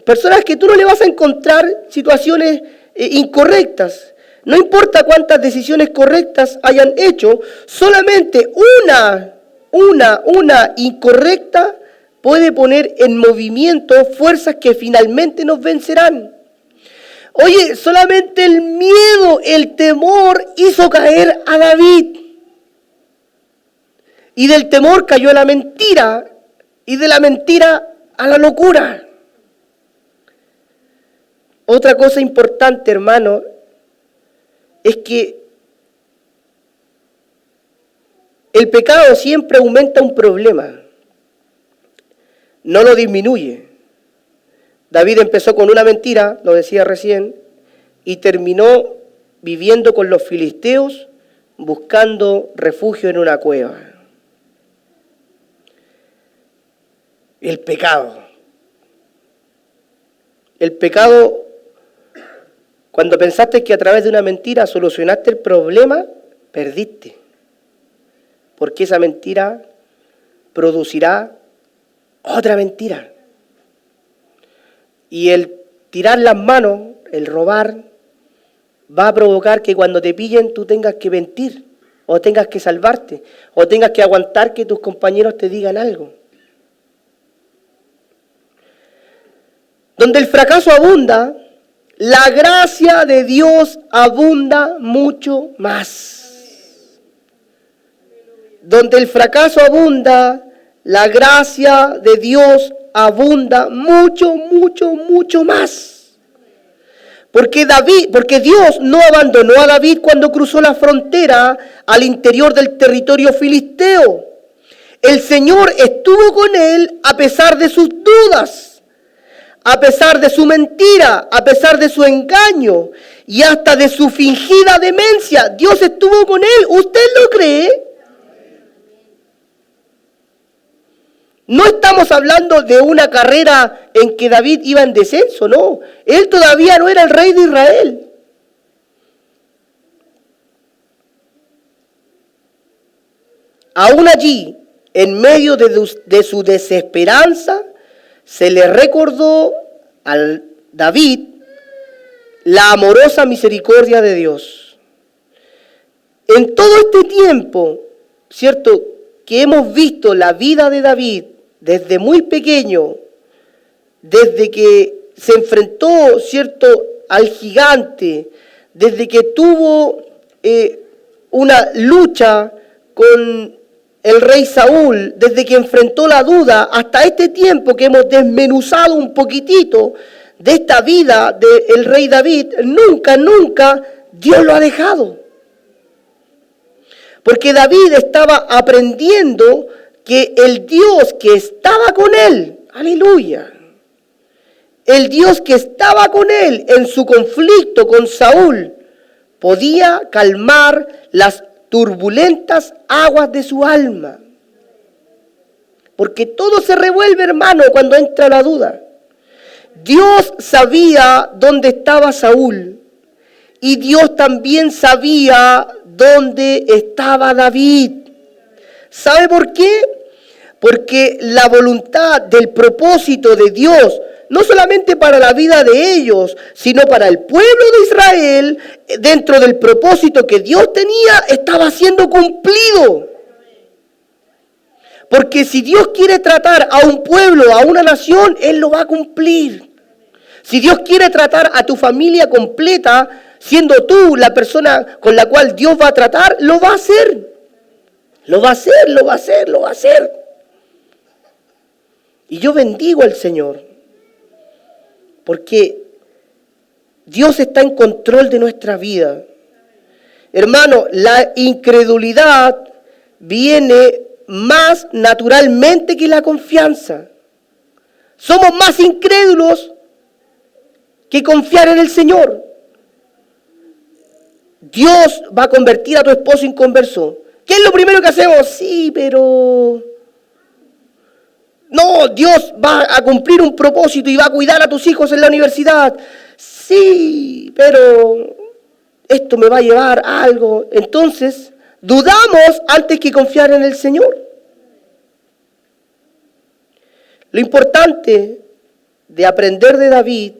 Personas que tú no le vas a encontrar situaciones incorrectas. No importa cuántas decisiones correctas hayan hecho, solamente una incorrecta puede poner en movimiento fuerzas que finalmente nos vencerán. Oye, solamente el miedo, el temor hizo caer a David. Y del temor cayó a la mentira, y de la mentira a la locura. Otra cosa importante, hermano, es que el pecado siempre aumenta un problema, no lo disminuye. David empezó con una mentira, lo decía recién, y terminó viviendo con los filisteos, buscando refugio en una cueva. El pecado. El pecado, cuando pensaste que a través de una mentira solucionaste el problema, perdiste. Porque esa mentira producirá otra mentira. Y el tirar las manos, el robar, va a provocar que cuando te pillen tú tengas que mentir, o tengas que salvarte, o tengas que aguantar que tus compañeros te digan algo. Donde el fracaso abunda, la gracia de Dios abunda mucho más. Donde el fracaso abunda, la gracia de Dios abunda mucho, mucho, mucho más. Porque Dios no abandonó a David cuando cruzó la frontera al interior del territorio filisteo. El Señor estuvo con él a pesar de sus dudas, a pesar de su mentira, a pesar de su engaño y hasta de su fingida demencia. Dios estuvo con él. ¿Usted lo cree? No estamos hablando de una carrera en que David iba en descenso, no. Él todavía no era el rey de Israel. Aún allí, en medio de su desesperanza, se le recordó a David la amorosa misericordia de Dios. En todo este tiempo, ¿cierto?, que hemos visto la vida de David, desde muy pequeño, desde que se enfrentó, ¿cierto?, al gigante, desde que tuvo una lucha con el rey Saúl, desde que enfrentó la duda, hasta este tiempo que hemos desmenuzado un poquitito de esta vida del rey David, nunca Dios lo ha dejado. Porque David estaba aprendiendo que el Dios que estaba con él, aleluya, el Dios que estaba con él en su conflicto con Saúl, podía calmar las turbulentas aguas de su alma. Porque todo se revuelve, hermano, cuando entra la duda. Dios sabía dónde estaba Saúl y Dios también sabía dónde estaba David. ¿Sabe por qué? Porque la voluntad del propósito de Dios, no solamente para la vida de ellos, sino para el pueblo de Israel, dentro del propósito que Dios tenía, estaba siendo cumplido. Porque si Dios quiere tratar a un pueblo, a una nación, Él lo va a cumplir. Si Dios quiere tratar a tu familia completa, siendo tú la persona con la cual Dios va a tratar, lo va a hacer. Lo va a hacer, lo va a hacer, lo va a hacer. Y yo bendigo al Señor, porque Dios está en control de nuestra vida. Hermano, la incredulidad viene más naturalmente que la confianza. Somos más incrédulos que confiar en el Señor. Dios va a convertir a tu esposo inconverso. ¿Qué es lo primero que hacemos? Sí, pero... No, Dios va a cumplir un propósito y va a cuidar a tus hijos en la universidad. Sí, pero esto me va a llevar a algo. Entonces, dudamos antes que confiar en el Señor. Lo importante de aprender de David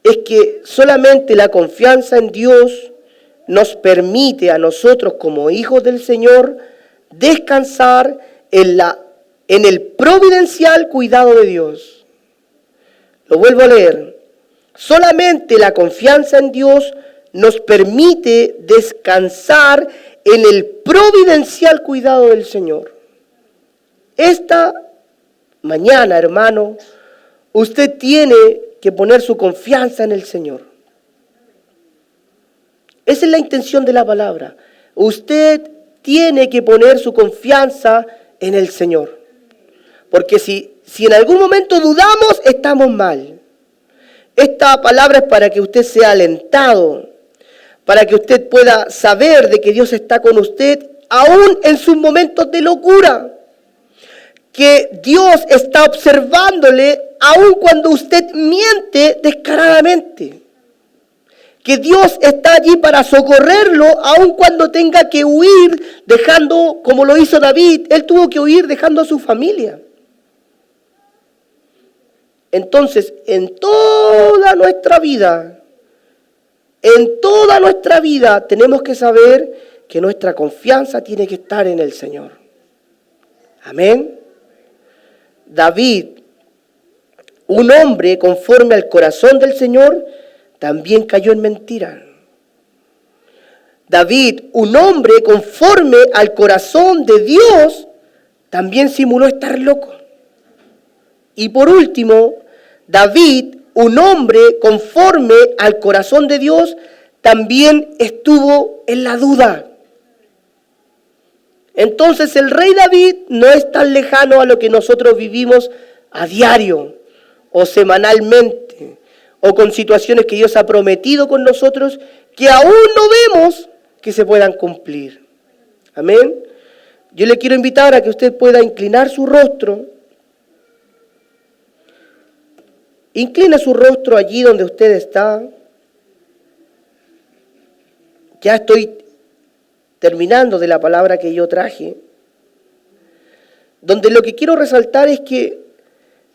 es que solamente la confianza en Dios nos permite a nosotros como hijos del Señor descansar en el providencial cuidado de Dios. Lo vuelvo a leer. Solamente la confianza en Dios nos permite descansar en el providencial cuidado del Señor. Esta mañana, hermano, usted tiene que poner su confianza en el Señor. Esa es la intención de la palabra. Usted tiene que poner su confianza en el Señor. Porque si en algún momento dudamos, estamos mal. Esta palabra es para que usted sea alentado, para que usted pueda saber de que Dios está con usted, aún en sus momentos de locura. Que Dios está observándole, aún cuando usted miente descaradamente. Que Dios está allí para socorrerlo, aun cuando tenga que huir, dejando, como lo hizo David, él tuvo que huir dejando a su familia. Entonces, en toda nuestra vida, tenemos que saber que nuestra confianza tiene que estar en el Señor. Amén. David, un hombre conforme al corazón del Señor, también cayó en mentira. David, un hombre conforme al corazón de Dios, también simuló estar loco. Y por último, David, un hombre conforme al corazón de Dios, también estuvo en la duda. Entonces el rey David no es tan lejano a lo que nosotros vivimos a diario o semanalmente, o con situaciones que Dios ha prometido con nosotros, que aún no vemos que se puedan cumplir. Amén. Yo le quiero invitar a que usted pueda inclinar su rostro. Inclina su rostro allí donde usted está. Ya estoy terminando de la palabra que yo traje. Donde lo que quiero resaltar es que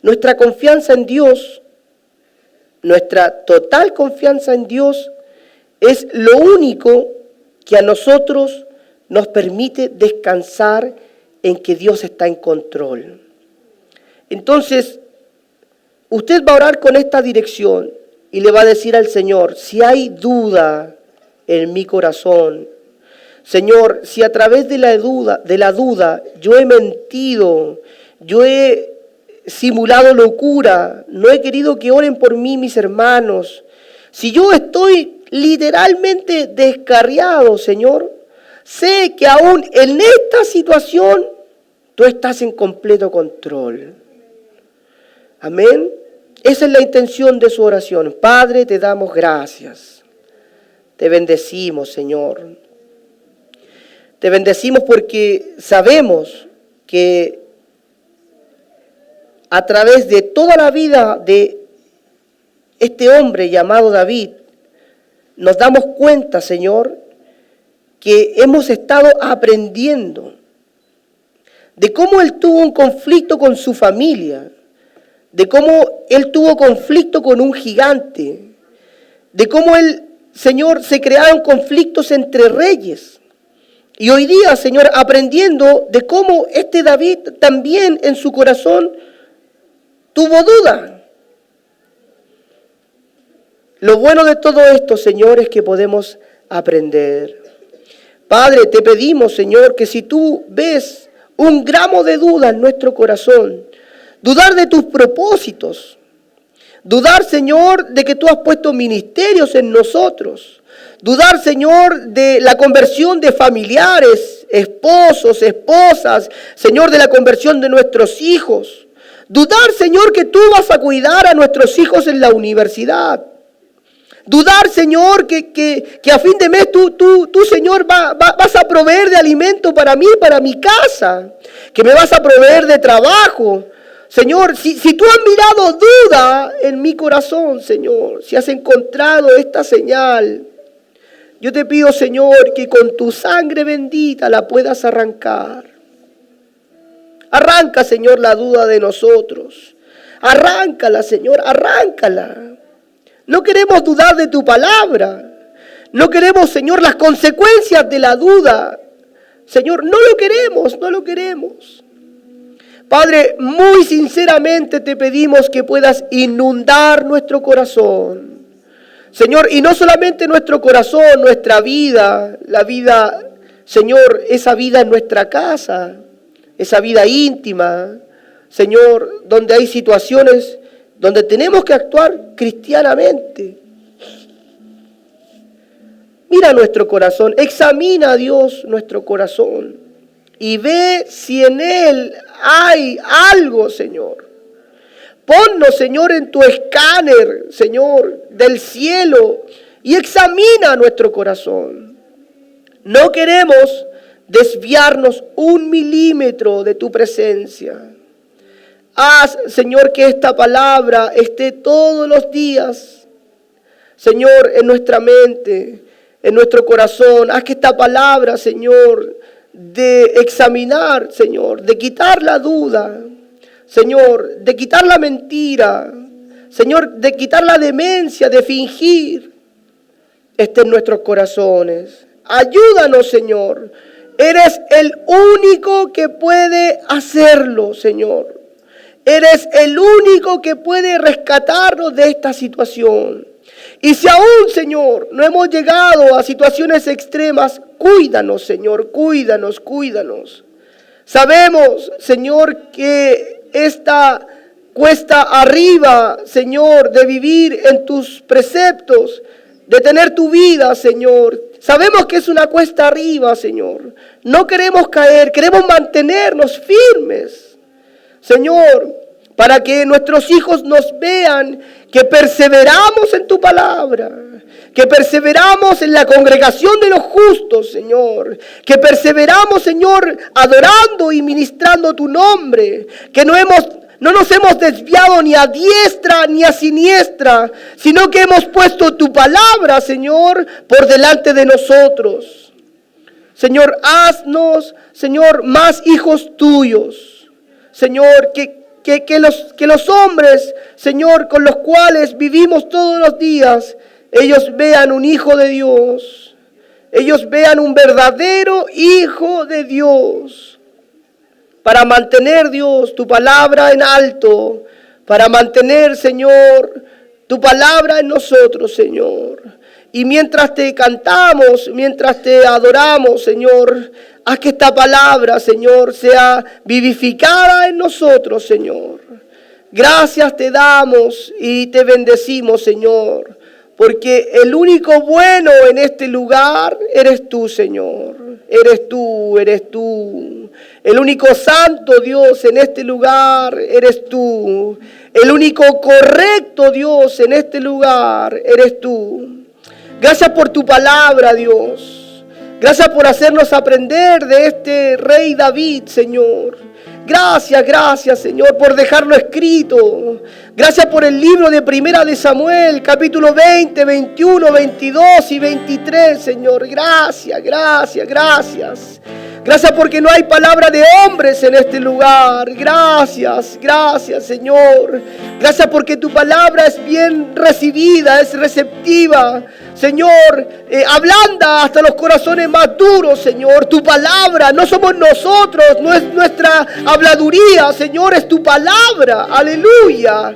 nuestra confianza en Dios, nuestra total confianza en Dios, es lo único que a nosotros nos permite descansar en que Dios está en control. Entonces, usted va a orar con esta dirección y le va a decir al Señor, si hay duda en mi corazón, Señor, si a través de la duda yo he mentido, yo he simulado locura, no he querido que oren por mí mis hermanos, si yo estoy literalmente descarriado, Señor, sé que aún en esta situación tú estás en completo control. Amén. Esa es la intención de su oración. Padre, te damos gracias. Te bendecimos, Señor. Te bendecimos porque sabemos que a través de toda la vida de este hombre llamado David, nos damos cuenta, Señor, que hemos estado aprendiendo de cómo él tuvo un conflicto con su familia, de cómo él tuvo conflicto con un gigante, de cómo él, Señor, se crearon conflictos entre reyes. Y hoy día, Señor, aprendiendo de cómo este David también en su corazón tuvo duda. Lo bueno de todo esto, Señor, es que podemos aprender. Padre, te pedimos, Señor, que si tú ves un gramo de duda en nuestro corazón, dudar de tus propósitos, dudar, Señor, de que tú has puesto ministerios en nosotros, dudar, Señor, de la conversión de familiares, esposos, esposas, Señor, de la conversión de nuestros hijos, dudar, Señor, que tú vas a cuidar a nuestros hijos en la universidad. Dudar, Señor, que a fin de mes tú Señor, vas a proveer de alimento para mí, para mi casa. Que me vas a proveer de trabajo. Señor, si tú has mirado duda en mi corazón, Señor, si has encontrado esta señal, yo te pido, Señor, que con tu sangre bendita la puedas arrancar. Arranca, Señor, la duda de nosotros. Arráncala, Señor, arráncala. No queremos dudar de tu palabra. No queremos, Señor, las consecuencias de la duda. Señor, no lo queremos, no lo queremos. Padre, muy sinceramente te pedimos que puedas inundar nuestro corazón. Señor, y no solamente nuestro corazón, nuestra vida, la vida, Señor, esa vida en nuestra casa, esa vida íntima, Señor, donde hay situaciones donde tenemos que actuar cristianamente. Mira nuestro corazón, examina a Dios nuestro corazón y ve si en él hay algo, Señor. Ponnos, Señor, en tu escáner, Señor, del cielo, y examina nuestro corazón. No queremos desviarnos 1 milímetro de tu presencia. Haz, Señor, que esta palabra esté todos los días, Señor, en nuestra mente, en nuestro corazón. Haz que esta palabra, Señor, de examinar, Señor, de quitar la duda, Señor, de quitar la mentira, Señor, de quitar la demencia, de fingir, esté en nuestros corazones. Ayúdanos, Señor. Eres el único que puede hacerlo, Señor. Eres el único que puede rescatarnos de esta situación. Y si aún, Señor, no hemos llegado a situaciones extremas, cuídanos, Señor, cuídanos, cuídanos. Sabemos, Señor, que esta cuesta arriba, Señor, de vivir en tus preceptos, de tener tu vida, Señor. Sabemos que es una cuesta arriba, Señor. No queremos caer, queremos mantenernos firmes, Señor, para que nuestros hijos nos vean que perseveramos en tu palabra, que perseveramos en la congregación de los justos, Señor, que perseveramos, Señor, adorando y ministrando tu nombre, que no nos hemos desviado ni a diestra ni a siniestra, sino que hemos puesto tu palabra, Señor, por delante de nosotros. Señor, haznos, Señor, más hijos tuyos. Señor, que los hombres, Señor, con los cuales vivimos todos los días, ellos vean un hijo de Dios. Ellos vean un verdadero hijo de Dios. Para mantener, Dios, tu palabra en alto. Para mantener, Señor, tu palabra en nosotros, Señor. Y mientras te cantamos, mientras te adoramos, Señor, haz que esta palabra, Señor, sea vivificada en nosotros, Señor. Gracias te damos y te bendecimos, Señor, porque el único bueno en este lugar eres tú, Señor. Eres tú, eres tú. El único santo Dios en este lugar eres tú. El único correcto Dios en este lugar eres tú. Gracias por tu palabra, Dios. Gracias por hacernos aprender de este rey David, Señor. Gracias, Señor, por dejarlo escrito. Gracias por el libro de Primera de Samuel, capítulo 20, 21, 22 y 23, Señor. Gracias. Gracias porque no hay palabra de hombres en este lugar. Gracias, Señor. Gracias porque tu palabra es bien recibida, es receptiva. Señor, ablanda hasta los corazones más duros, Señor. Tu palabra, no somos nosotros, no es nuestra habladuría, Señor, es tu palabra. Aleluya.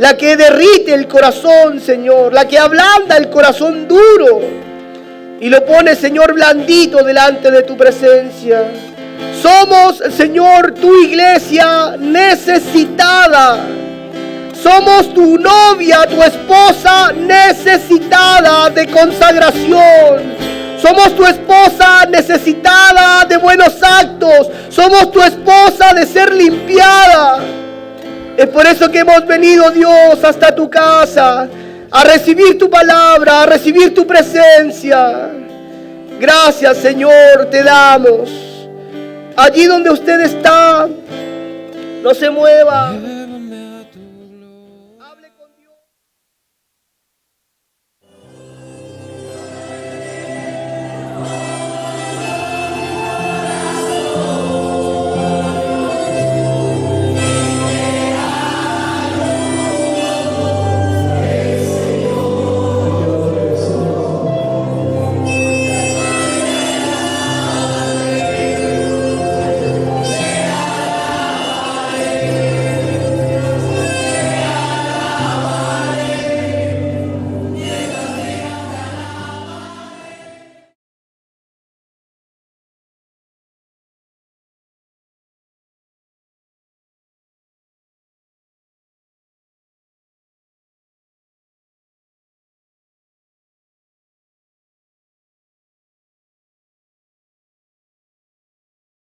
La que derrite el corazón, Señor, la que ablanda el corazón duro y lo pone, Señor, blandito delante de tu presencia. Somos, Señor, tu iglesia necesitada. Somos tu novia, tu esposa necesitada de consagración. Somos tu esposa necesitada de buenos actos. Somos tu esposa de ser limpiada. Es por eso que hemos venido, Dios, hasta tu casa, a recibir tu palabra, a recibir tu presencia. Gracias, Señor, te damos. Allí donde usted está, no se mueva.